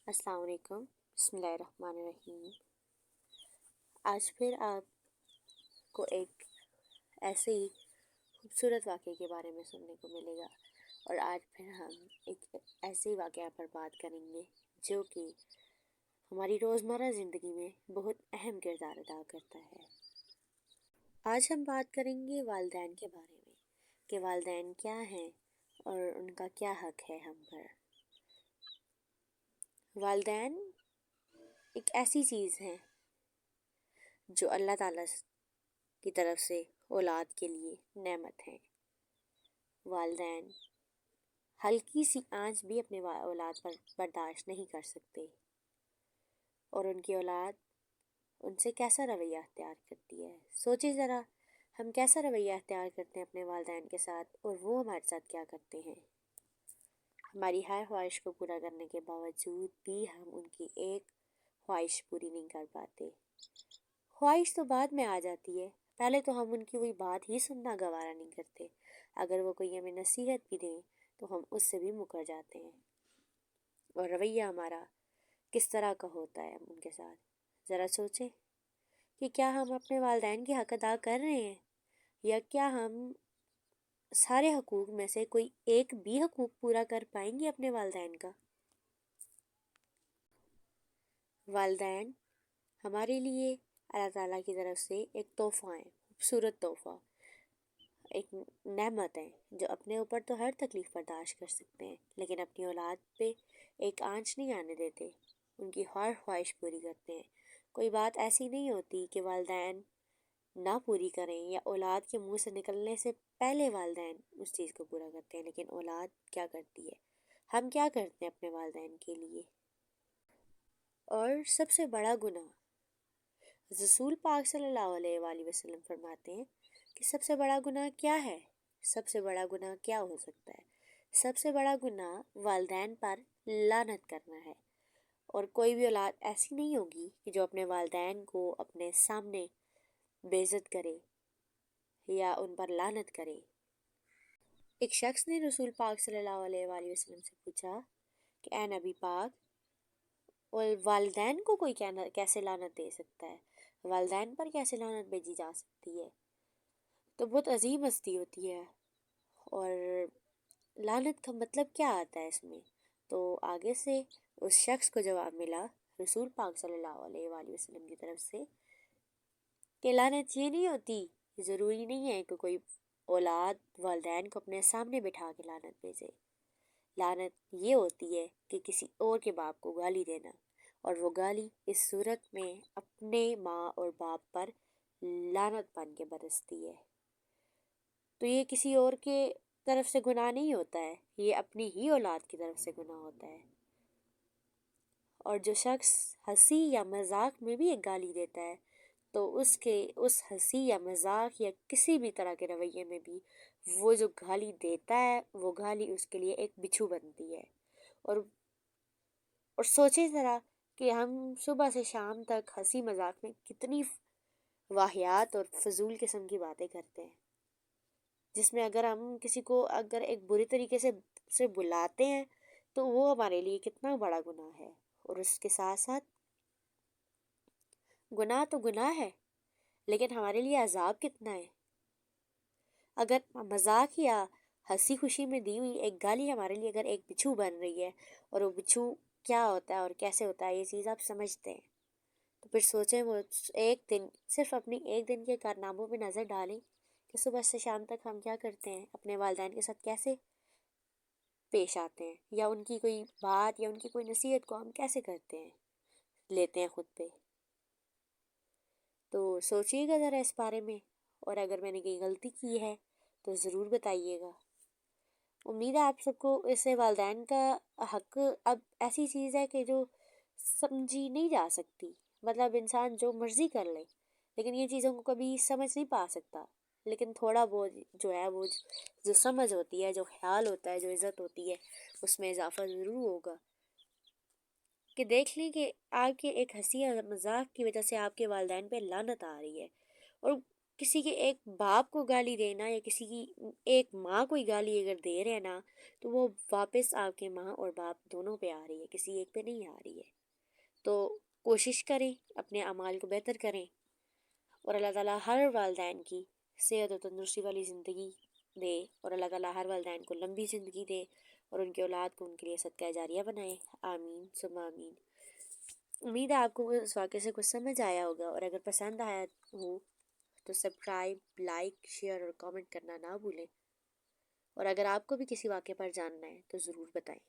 अस्सलाम वालेकुम। बिस्मिल्लाहिर्रहमानिर्रहीम। आज फिर आपको एक ऐसे ही खूबसूरत वाक़े के बारे में सुनने को मिलेगा और आज फिर हम एक ऐसे ही वाक़या पर बात करेंगे जो कि हमारी रोज़मर्रा ज़िंदगी में बहुत अहम किरदार अदा करता है। आज हम बात करेंगे वालिदैन के बारे में कि वालिदैन क्या हैं और उनका क्या हक़ है हम पर। वालिदैन एक ऐसी चीज़ है जो अल्लाह ताला की तरफ से औलाद के लिए नेमत है। वालिदैन हल्की सी आंच भी अपने औलाद पर बर्दाश्त नहीं कर सकते और उनकी औलाद उनसे कैसा रवैया अख्तियार करती है। सोचिए ज़रा, हम कैसा रवैया अख्तियार करते हैं अपने वालिदैन के साथ और वो हमारे साथ क्या करते हैं। हमारी हर ख्वाहिश को पूरा करने के बावजूद भी हम उनकी एक ख्वाहिश पूरी नहीं कर पाते। ख्वाहिश तो बाद में आ जाती है, पहले तो हम उनकी कोई बात ही सुनना गवारा नहीं करते। अगर वो कोई हमें नसीहत भी दें तो हम उससे भी मुकर जाते हैं। और रवैया हमारा किस तरह का होता है उनके साथ। ज़रा सोचें कि क्या हम अपने वालिदैन के हक़ अदा कर रहे हैं या क्या हम सारे हकूक़ में से कोई एक भी हकूक़ पूरा कर पाएंगे अपने वालिदैन का। वालिदैन हमारे लिए अल्लाह ताला की तरफ से एक तोहफ़ा है, खूबसूरत तोहफ़ा, एक नेमत है जो अपने ऊपर तो हर तकलीफ़ बर्दाश्त कर सकते हैं लेकिन अपनी औलाद पे एक आंच नहीं आने देते, उनकी हर ख्वाहिश पूरी करते हैं। कोई बात ऐसी नहीं होती कि वालिदैन ना पूरी करें या औलाद के मुंह से निकलने से पहले वालिदैन उस चीज़ को पूरा करते हैं, लेकिन औलाद क्या करती है, हम क्या करते हैं अपने वालिदैन के लिए। और सबसे बड़ा गुनाह, रसूल पाक सल्लल्लाहु अलैहि वसल्लम फरमाते हैं कि सबसे बड़ा गुनाह क्या है। सबसे बड़ा गुनाह क्या हो सकता है? सबसे बड़ा गुनाह वालिदैन पर लानत करना है। और कोई भी औलाद ऐसी नहीं होगी कि जो अपने वालिदैन को अपने सामने बेइज्जत करे या उन पर लानत करे। एक शख्स ने रसूल पाक सल्लल्लाहु अलैहि वसल्लम से पूछा कि ऐ नबी पाक, और वालिदैन को कोई कैसे लानत दे सकता है, वालिदैन पर कैसे लानत भेजी जा सकती है। तो बहुत अजीम हस्ती होती है और लानत का मतलब क्या आता है इसमें। तो आगे से उस शख्स को जवाब मिला रसूल पाक सल्लल्लाहु अलैहि वसल्लम की तरफ से कि लानत ये नहीं होती, ज़रूरी नहीं है कि कोई औलाद वालिदैन को अपने सामने बिठा के लानत भेजे। लानत ये होती है कि किसी और के बाप को गाली देना, और वो गाली इस सूरत में अपने माँ और बाप पर लानत बन के बरसती है। तो ये किसी और के तरफ से गुनाह नहीं होता है, ये अपनी ही औलाद की तरफ से गुनाह होता है। और जो शख्स हंसी या मजाक में भी एक गाली देता है तो उसके उस हंसी या मजाक या किसी भी तरह के रवैये में भी वो जो गाली देता है वो गाली उसके लिए एक बिच्छू बनती है। और सोचें ज़रा कि हम सुबह से शाम तक हंसी मजाक में कितनी वाहियात और फजूल किस्म की बातें करते हैं, जिसमें अगर हम किसी को अगर एक बुरी तरीके से बुलाते हैं तो वो हमारे लिए कितना बड़ा गुनाह है। और उसके साथ साथ गुनाह तो गुनाह है लेकिन हमारे लिए अजाब कितना है। अगर मजाक या हंसी खुशी में दी हुई एक गाली हमारे लिए अगर एक बिच्छू बन रही है, और वो बिच्छू क्या होता है और कैसे होता है ये चीज़ आप समझते हैं, तो फिर सोचें वो एक दिन, सिर्फ अपनी एक दिन के कारनामों पे नज़र डालें कि सुबह से शाम तक हम क्या करते हैं, अपने वालिदैन के साथ कैसे पेश आते हैं, या उनकी कोई बात या उनकी कोई नसीहत को हम कैसे करते हैं, लेते हैं खुद पे। तो सोचिएगा ज़रा इस बारे में, और अगर मैंने कोई गलती की है तो ज़रूर बताइएगा। उम्मीद है आप सबको इससे वालिदैन का हक अब ऐसी चीज़ है कि जो समझी नहीं जा सकती। मतलब इंसान जो मर्ज़ी कर ले लेकिन ये चीज़ों को कभी समझ नहीं पा सकता, लेकिन थोड़ा बहुत जो है वो जो समझ होती है, जो ख्याल होता है, जो इज़्ज़त होती है, उसमें इजाफा ज़रूर होगा। कि देख लें कि आपके एक हंसी या मजाक की वजह से आपके वालिदैन पे लानत आ रही है, और کسی کے ایک باپ کو گالی دینا یا کسی کی ایک ماں کوئی گالی اگر دے رہے ہیں نا تو وہ واپس آپ کے ماں اور باپ دونوں پہ آ رہی ہے، کسی ایک پہ نہیں آ رہی ہے۔ تو کوشش کریں اپنے اعمال کو بہتر کریں، اور اللہ تعالیٰ ہر والدین کی صحت و تندرستی والی زندگی دے، اور اللہ تعالیٰ ہر والدین کو لمبی زندگی دے اور ان کی اولاد کو ان کے لیے صدقہ جاریہ بنائے، آمین ثم آمین۔ امید ہے آپ کو اس واقعے سے کچھ سمجھ آیا ہوگا، اور اگر پسند آیا ہو تو سبسکرائب، لائک، شیئر اور کامنٹ کرنا نہ بھولیں، اور اگر آپ کو بھی کسی واقعے پر جاننا ہے تو ضرور بتائیں۔